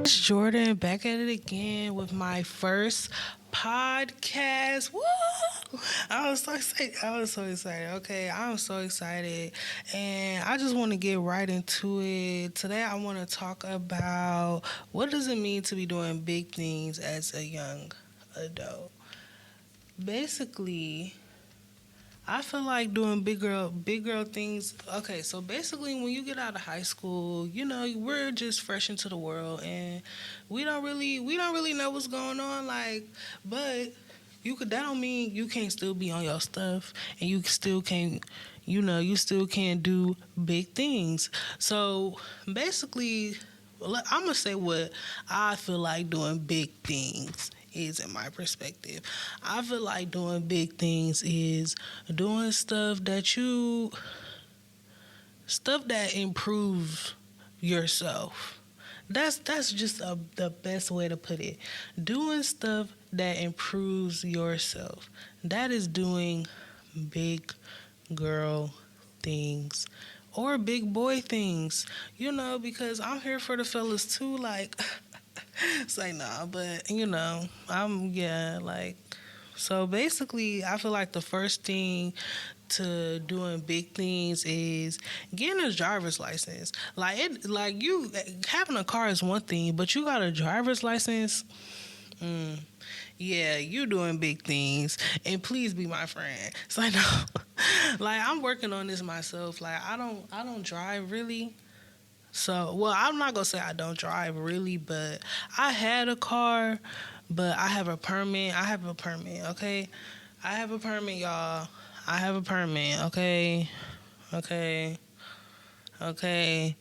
It's Jordan back at it again with my first podcast. Woo! I was so excited. Okay, I'm so excited. And I just want to get right into it. Today I want to talk about what does it mean to be doing big things as a young adult. Basically, I feel like doing big girl things. Okay, so basically, when you get out of high school, we're just fresh into the world, and we don't really know what's going on. But that don't mean you can't still be on your stuff, and you still can't, you still can't do big things. So basically, I'm gonna say what I feel like doing big things is in my perspective. I feel like doing big things is doing stuff that improves yourself. That's just the best way to put it. Doing stuff that improves yourself. That is doing big girl things or big boy things. Because I'm here for the fellas too. Like, it's like, nah, but so basically, I feel like the first thing to doing big things is getting a driver's license. You having a car is one thing, but you got a driver's license. Mm, yeah, you doing big things, and please be my friend. So I know, I'm working on this myself. I don't drive really. So, well, I'm not gonna say I don't drive really, but I had a car, but I have a permit. Okay? I have a permit, y'all. I have a permit, okay? Okay. Okay.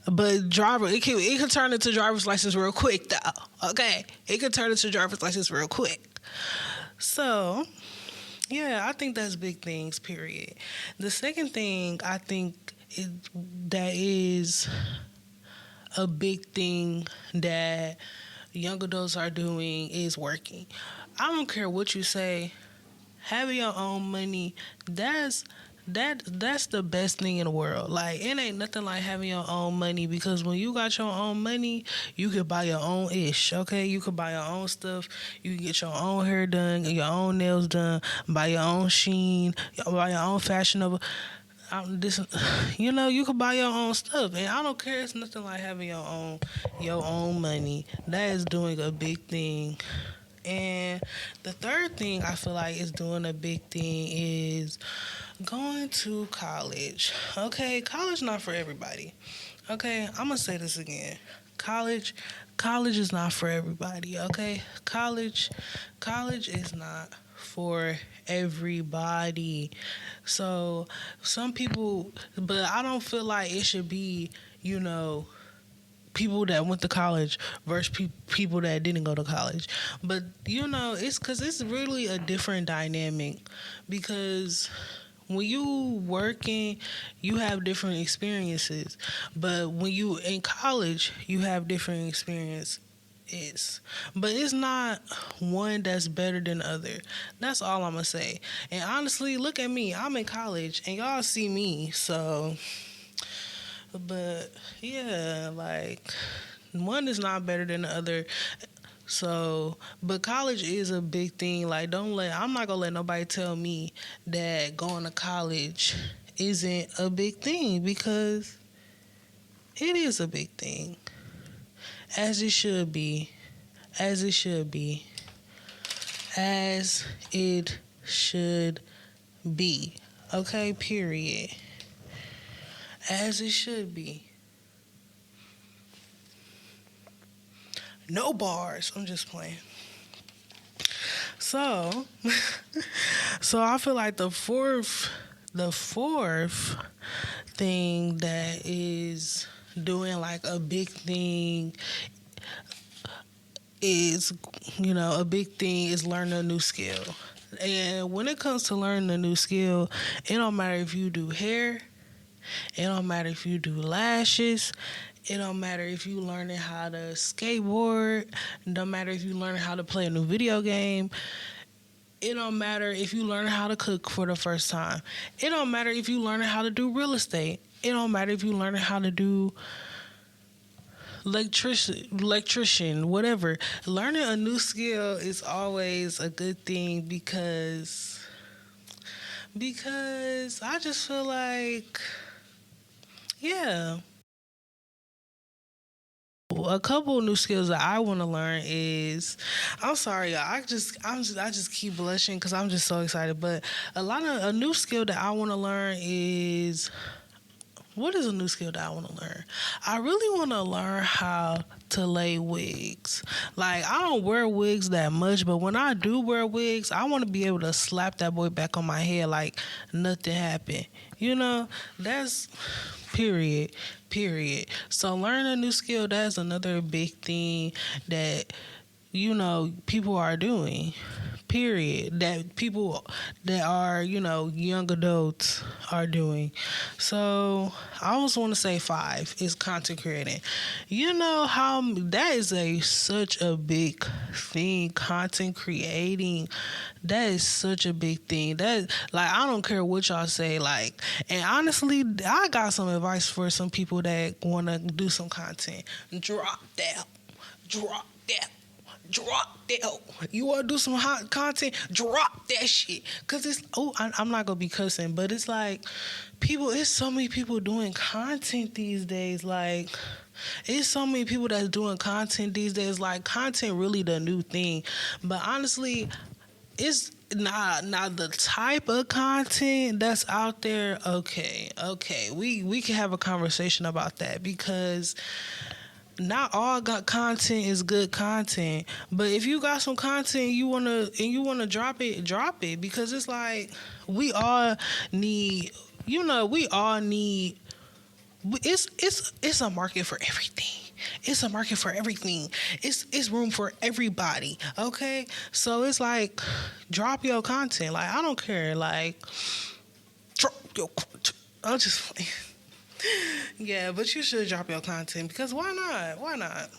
But it can turn into driver's license real quick though. Okay? It can turn into driver's license real quick. So, yeah, I think that's big things, period. The second thing I think that is a big thing that young adults are doing is working. I don't care what you say, having your own money, that's the best thing in the world. Like, it ain't nothing like having your own money, because when you got your own money, you can buy your own ish, okay? You can buy your own stuff. You can get your own hair done, your own nails done, buy your own Sheen, buy your own Fashion Nova. You can buy your own stuff, and I don't care. It's nothing like having your own money. That is doing a big thing. And the third thing I feel like is doing a big thing is going to college. Okay, college not for everybody. Okay, I'm gonna say this again. College, college is not for everybody. Okay, college is not for everybody. So some people, but I don't feel like it should be, you know, people that went to college versus people that didn't go to college. But it's because it's really a different dynamic, because when you working, you have different experiences, but when you in college, you have different experiences. But it's not one that's better than the other. That's all I'm gonna say. And honestly, look at me. I'm in college, and y'all see me. So, but yeah, one is not better than the other. So, but college is a big thing. I'm not gonna let nobody tell me that going to college isn't a big thing, because it is a big thing. As it should be. As it should be. As it should be. Okay, period. As it should be. No bars. I'm just playing. So, so I feel like the fourth thing that is doing like a big thing is, a big thing is learning a new skill. And when it comes to learning a new skill, it don't matter if you do hair, it don't matter if you do lashes, it don't matter if you learning how to skateboard, it don't matter if you learning how to play a new video game, it don't matter if you learn how to cook for the first time, it don't matter if you learning how to do real estate, it don't matter if you learning how to do electrician, whatever. Learning a new skill is always a good thing because I just feel like, yeah. A couple new skills that I want to learn is, I'm sorry, y'all, I just keep blushing because I'm just so excited. But a new skill that I want to learn is, what is a new skill that I want to learn? I really want to learn how to lay wigs. Like, I don't wear wigs that much, but when I do wear wigs, I want to be able to slap that boy back on my head like nothing happened. You know, that's period. Period. So learning a new skill, that's another big thing that, people are doing. Period. That people that are, young adults are doing. So I almost want to say 5 is content creating. You know how that is such a big thing, content creating. That is such a big thing. That, like, I don't care what y'all say. Like, and honestly, I got some advice for some people that want to do some content. Drop that. Drop that. Drop that. You want to do some hot content? Drop that shit. Because I'm not going to be cussing, but it's like, it's so many people doing content these days. Like, it's so many people that's doing content these days. Like, content really the new thing. But honestly, it's not the type of content that's out there. Okay. We can have a conversation about that, because not all content is good content. But if you got some content you wanna drop it, because it's like we all need. It's a market for everything. It's a market for everything. It's room for everybody. Okay, so it's like, drop your content. Like, I don't care. Like, drop your content. I'm just playing. Yeah, but you should drop your content, because why not? Why not?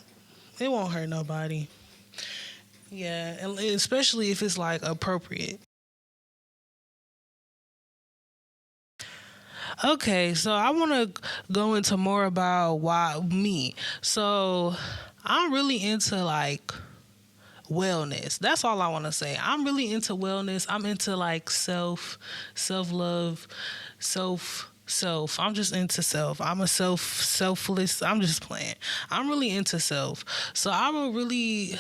It won't hurt nobody. Yeah, and especially if it's like appropriate. Okay, so I want to go into more about why me. So I'm really into like wellness. That's all I want to say. I'm really into wellness. I'm into like self-love, self. I'm just into self. I'm a selfless. I'm just playing. I'm really into self. So I will really.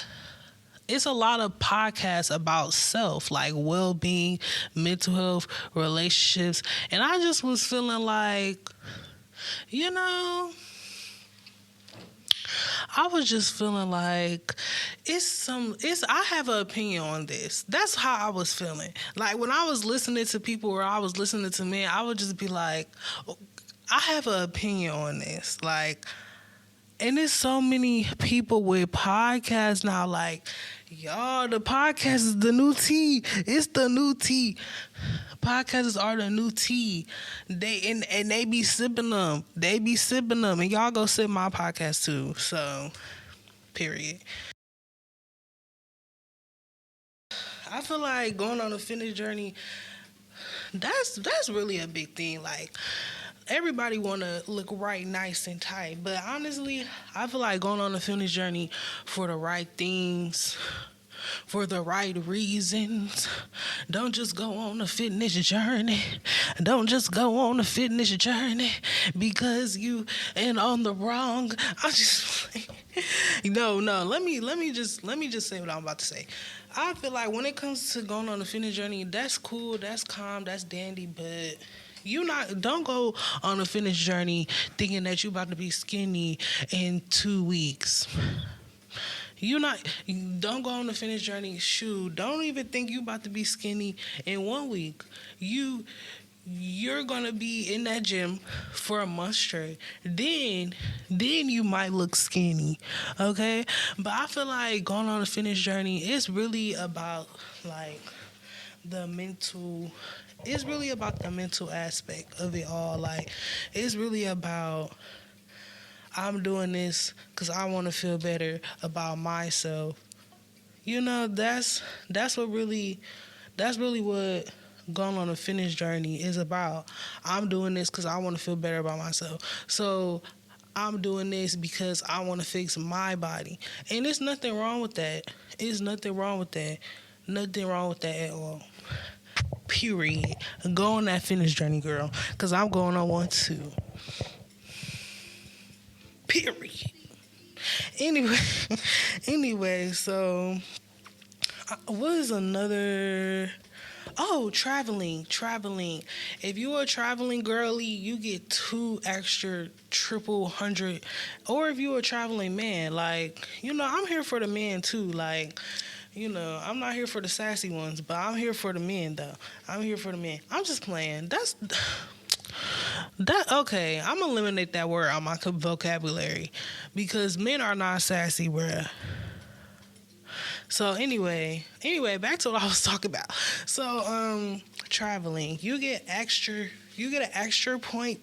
It's a lot of podcasts about self, like well-being, mental health, relationships, and I just was feeling like, you know. I was just feeling like I have an opinion on this. That's how I was feeling. Like, when I was listening to people, or I was listening to men, I would just be like, oh, I have an opinion on this. Like, and there's so many people with podcasts now, like, y'all, the podcast is the new tea. It's the new tea. Podcasts are the new tea. They be sipping them. And y'all go sip my podcast too. So, period. I feel like going on a fitness journey, that's really a big thing. Like, everybody want to look right, nice, and tight. But honestly, I feel like going on a fitness journey for the right things, for the right reasons. Don't just go on a fitness journey. Don't just go on a fitness journey because you and on the wrong. I just no. Let me just say what I'm about to say. I feel like when it comes to going on a fitness journey, that's cool, that's calm, that's dandy, but don't go on a fitness journey thinking that you about to be skinny in 2 weeks. Don't go on the fitness journey. Shoot, don't even think you about to be skinny in 1 week. You're gonna be in that gym for a month straight. Then you might look skinny, okay? But I feel like going on a fitness journey is really about like the mental. It's really about the mental aspect of it all. Like, it's really about, I'm doing this because I want to feel better about myself. That's really what going on a fitness journey is about. I'm doing this because I want to feel better about myself. So I'm doing this because I want to fix my body. And there's nothing wrong with that. There's nothing wrong with that. Nothing wrong with that at all. Period. Go on that fitness journey, girl. Because I'm going on one too. Period. Anyway, so what is another? Oh, traveling. If you are a traveling girly, you get 2 extra triple hundred. Or if you are a traveling man, like, I'm here for the men too. Like, I'm not here for the sassy ones, but I'm here for the men though. I'm here for the men. I'm just playing. Okay, I'm gonna eliminate that word on my vocabulary because men are not sassy, bruh. So anyway, back to what I was talking about. So, traveling, you get an extra point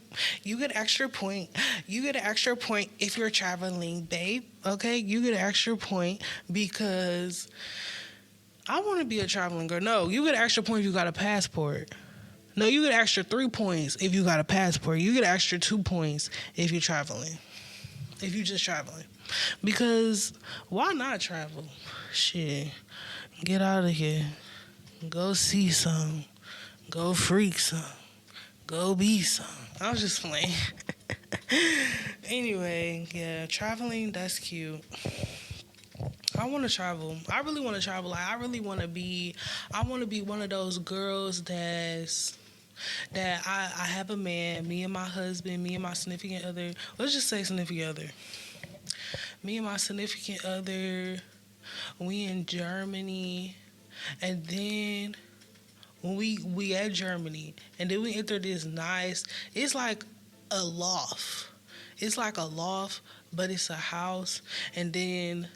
if you're traveling, babe. Okay, you get an extra point because I want to be a traveling girl. No, you get an extra point if you got a passport. No, you get an extra 3 points if you got a passport. You get an extra 2 points if you're traveling. If you're just traveling. Because why not travel? Shit. Get out of here. Go see some. Go freak some. Go be some. I was just playing. Anyway, yeah, traveling, that's cute. I want to travel. I really want to travel. Like, I want to be one of those girls that I have a man, me and my husband, me and my significant other. Let's just say significant other. Me and my significant other, we in Germany, and then when we at Germany, and then we enter this nice, it's like a loft. It's like a loft, but it's a house, and then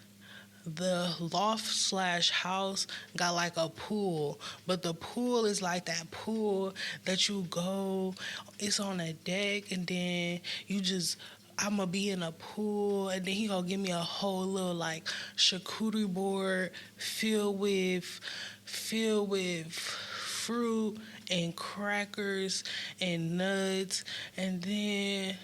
the loft/house got like a pool, but the pool is like that pool that you go, it's on a deck, and then I'm gonna be in a pool, and then he gonna give me a whole little like charcuterie board filled with fruit and crackers and nuts, and then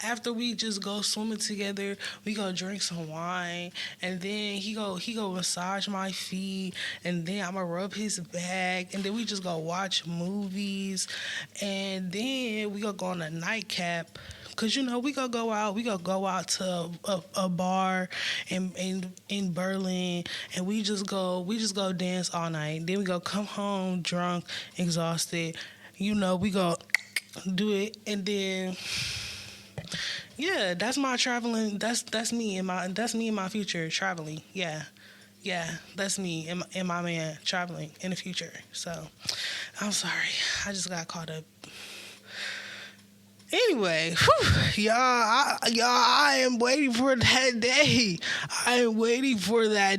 after we just go swimming together, we go drink some wine, and then he go massage my feet, and then I'ma rub his back, and then we just go watch movies, and then we go on a nightcap. Cause we gonna go out to a bar in Berlin, and we just go dance all night. Then we go come home drunk, exhausted. We go do it, and then. Yeah, that's my traveling. That's me in my future traveling. Yeah, that's me and my man traveling in the future. So, I'm sorry, I just got caught up. Anyway, I am waiting for that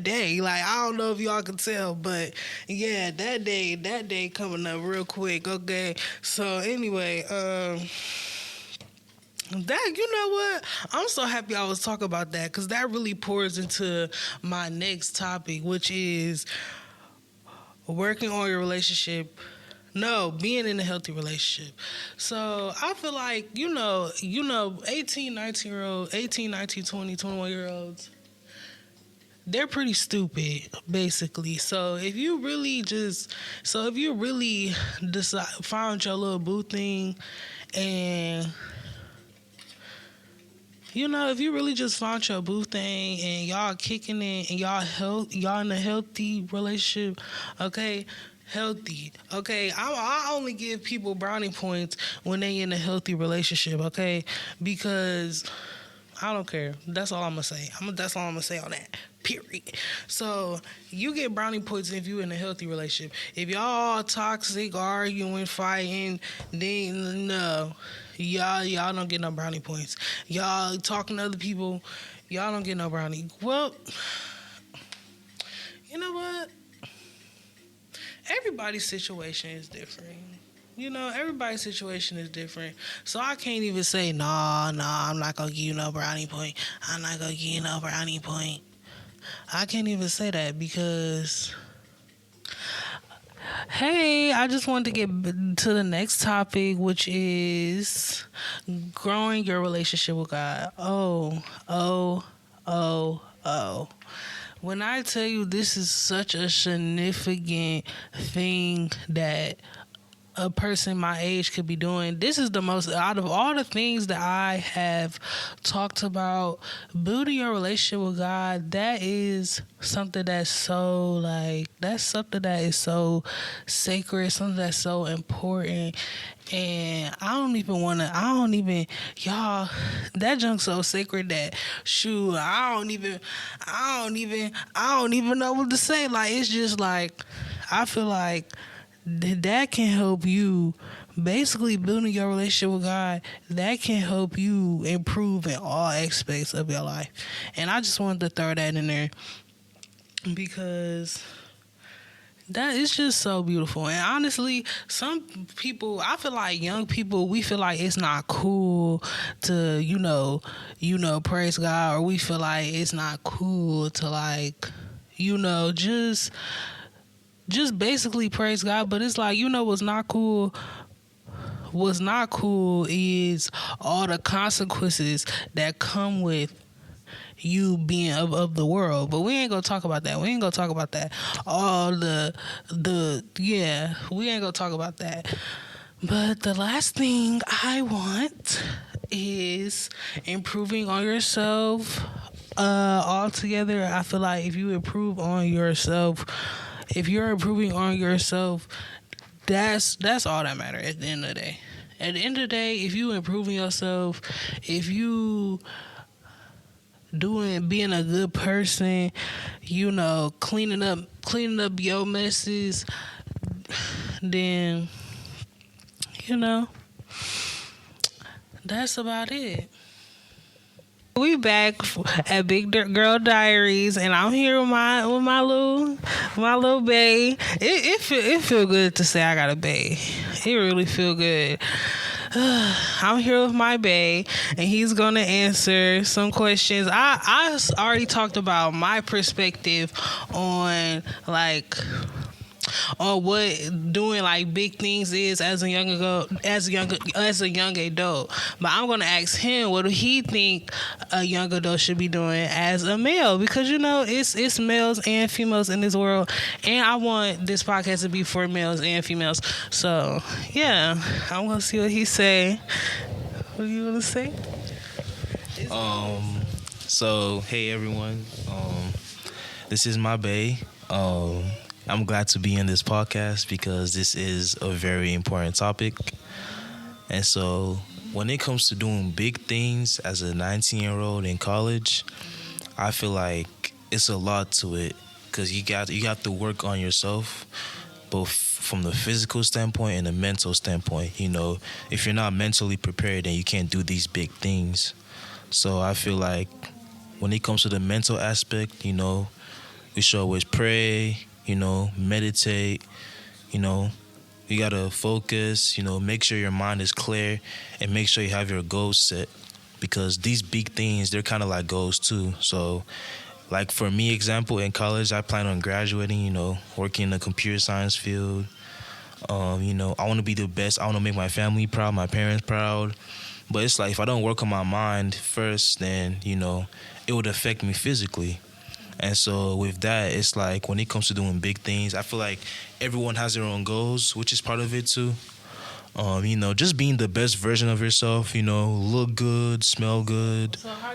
day. Like, I don't know if y'all can tell, but yeah, that day coming up real quick. Okay, so anyway, that, what? I'm so happy I was talking about that because that really pours into my next topic, which is working on your relationship. No, being in a healthy relationship. So I feel like, 18, 19, 20, 21-year-olds, they're pretty stupid, basically. So if you really found your little boo thing, and if you really just found your boo thing and y'all kicking it and y'all in a healthy relationship, okay, healthy, okay. I only give people brownie points when they in a healthy relationship, okay, because I don't care. That's all I'm gonna say. That's all I'm gonna say on that. Period. So you get brownie points if you in a healthy relationship. If y'all all toxic, arguing, fighting, then no. Y'all don't get no brownie points. Y'all talking to other people, y'all don't get no brownie. Well, you know what? Everybody's situation is different. Everybody's situation is different. So I can't even say, nah, I'm not gonna give you no brownie point. I'm not gonna give you no brownie point. I can't even say that because Hey, I just wanted to get to the next topic, which is growing your relationship with God. Oh. When I tell you this is such a significant thing that a person my age could be doing. This is the most, out of all the things that I have talked about, building your relationship with God, that is something that's so that's something that is so sacred, something that's so important. And y'all, that junk's so sacred that shoot, I don't even know what to say. Like, it's just like, I feel like that can help you basically building your relationship with God. That can help you improve in all aspects of your life. And I just wanted to throw that in there because that is just so beautiful. And honestly, some people, I feel like young people, we feel like it's not cool to, praise God, or we feel like it's not cool to just basically praise God. But it's like, what's not cool? What's not cool is all the consequences that come with you being of the world. But we ain't gonna talk about that. All we ain't gonna talk about that. But the last thing I want is improving on yourself altogether. I feel like if you're improving on yourself, that's all that matters at the end of the day. At the end of the day, if you improving yourself, if you being a good person, cleaning up your messes, then that's about it. We back at Big Girl Diaries, and I'm here with my little bae. It feel good to say I got a bae. It really feel good. I'm here with my bae, and he's gonna answer some questions. I already talked about my perspective on what doing big things is as a young adult. But I'm gonna ask him what do he think a young adult should be doing as a male, because it's males and females in this world, and I want this podcast to be for males and females. So yeah, I'm gonna see what he say. What do you want to say? So hey everyone, this is my bae. I'm glad to be in this podcast because this is a very important topic. And so when it comes to doing big things as a 19-year-old in college, I feel like it's a lot to it because you have to work on yourself, both from the physical standpoint and the mental standpoint. If you're not mentally prepared, then you can't do these big things. So I feel like when it comes to the mental aspect, we should always pray, meditate, you gotta focus, make sure your mind is clear and make sure you have your goals set, because these big things, they're kind of like goals too. So like for me, example, in college, I plan on graduating, working in the computer science field. I want to be the best. I want to make my family proud, my parents proud. But it's like if I don't work on my mind first, then, it would affect me physically. And so with that, it's like when it comes to doing big things, I feel like everyone has their own goals, which is part of it too. Just being the best version of yourself, look good, smell good. So how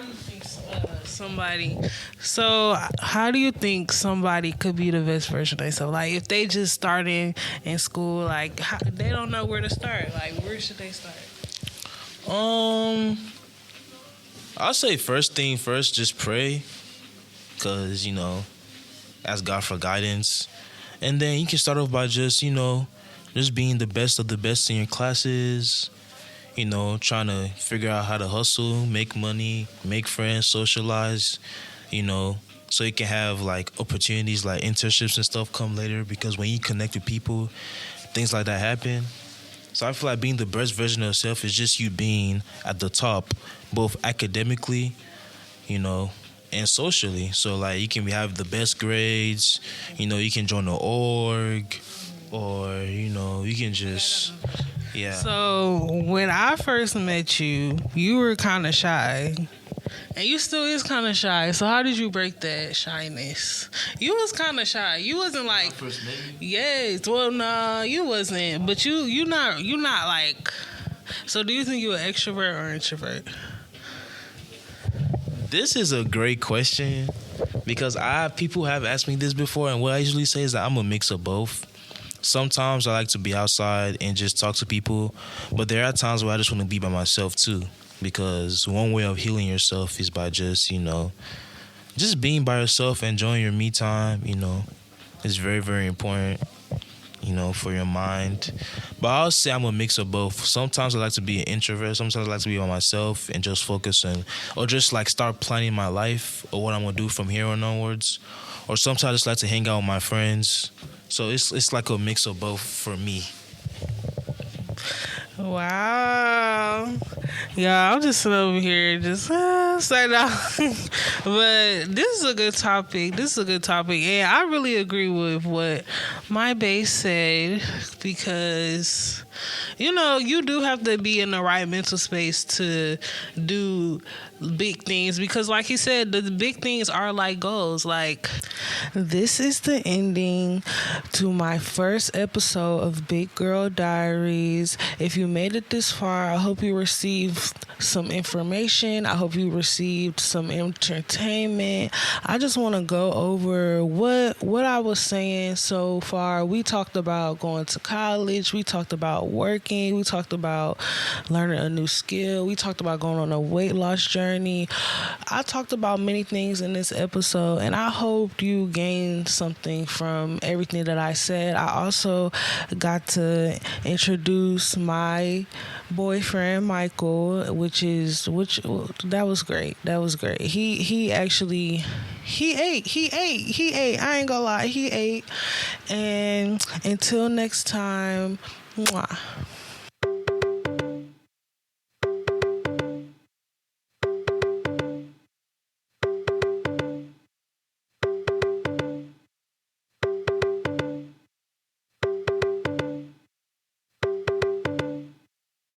do you think somebody could be the best version of themselves? Like if they just starting in school, they don't know where to start. Like where should they start? I'll say first thing first, just pray. Because, ask God for guidance. And then you can start off by just being the best of the best in your classes. Trying to figure out how to hustle, make money, make friends, socialize, so you can have opportunities like internships and stuff come later, because when you connect with people, things like that happen. So I feel like being the best version of yourself is just you being at the top, both academically, and socially. So you can have the best grades, you can join the org, or you can just So when I first met you, you were kind of shy. And you still is kind of shy. So how did you break that shyness? You was kind of shy. You wasn't like, first met you? yes. Well, nah, you wasn't. But you not like. So do you think you an extrovert or introvert? This is a great question because people have asked me this before, and what I usually say is that I'm a mix of both. Sometimes I like to be outside and just talk to people, but there are times where I just want to be by myself too. Because one way of healing yourself is by just being by yourself, enjoying your me time. It's very, very important. For your mind. But I'll say I'm a mix of both. Sometimes I like to be an introvert. Sometimes I like to be by myself and just focus on, or just like start planning my life or what I'm gonna do from here on onwards. Or sometimes I just like to hang out with my friends. So it's like a mix of both for me. Wow. Yeah, I'm just sitting over here just saying out. But this is a good topic. And I really agree with what my base said because, you do have to be in the right mental space to do big things because like he said, the big things are like goals. Like, this is the ending to my first episode of Big Girl Diaries. If you made it this far, I hope you received some information. I hope you received some entertainment. I just want to go over what I was saying so far. We talked about going to college. We talked about working. We talked about learning a new skill. We talked about going on a weight loss journey. I talked about many things in this episode, and I hope you gained something from everything that I said. I also got to introduce my boyfriend Michael, which that was great. He actually ate. I ain't gonna lie, he ate. And until next time, mwah.